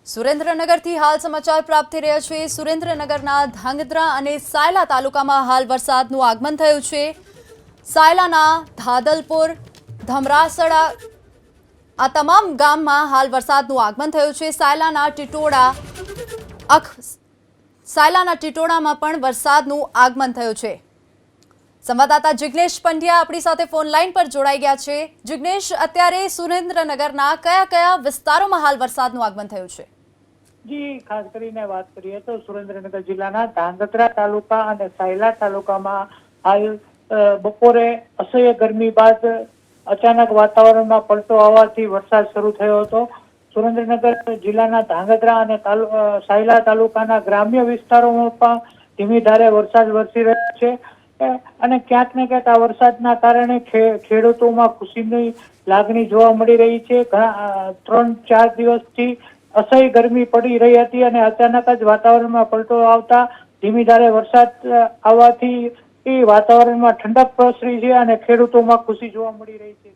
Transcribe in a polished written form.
સુરેન્દ્રનગરથી હાલ સમાચાર પ્રાપ્ત થઈ રહ્યા છે। સુરેન્દ્રનગરના ધાંગધ્રા અને સાયલા તાલુકામાં હાલ વરસાદનું આગમન થયું છે। સાયલાના ધાદલપુર, ધમરાસડા આ તમામ ગામમાં હાલ વરસાદનું આગમન થયું છે। સાયલાના ટીટોડામાં પણ વરસાદનું આગમન થયું છે। સંવાદદાતા જિગ્નેશ પંડ્યા આપણી સાથે ફોન લાઈન પર જોડાઈ ગયા છે। જિગ્નેશ, અત્યારે સુરેન્દ્રનગરના કયા કયા વિસ્તારોમાં હાલ વરસાદનું આગમન થયું છે? જી, ખાસ કરીને વાત કરીએ તો સુરેન્દ્રનગર જિલ્લાના ધાંગધ્રા તાલુકા અને સાયલા તાલુકામાં હાલ બપોરે અસહ્ય ગરમી બાદ અચાનક વાતાવરણમાં પલટો આવવાથી વરસાદ શરૂ થયો હતો। સુરેન્દ્રનગર જિલ્લાના ધાંગધ્રા અને સાયલા તાલુકાના ગ્રામ્ય વિસ્તારોમાં પણ ધીમી ધારે વરસાદ વરસી રહ્યો છે અને ક્યાંક ને ક્યાંક આ વરસાદના કારણે ખેડૂતોમાં ખુશીની લાગણી જોવા મળી રહી છે। 3-4 દિવસથી અસહ્ય ગરમી પડી રહી હતી અને અચાનક જ વાતાવરણમાં પલટો આવતા ધીમી ધારે વરસાદ આવવાથી વાતાવરણમાં ઠંડક પ્રસરી છે અને ખેડૂતોમાં ખુશી જોવા મળી રહી છે।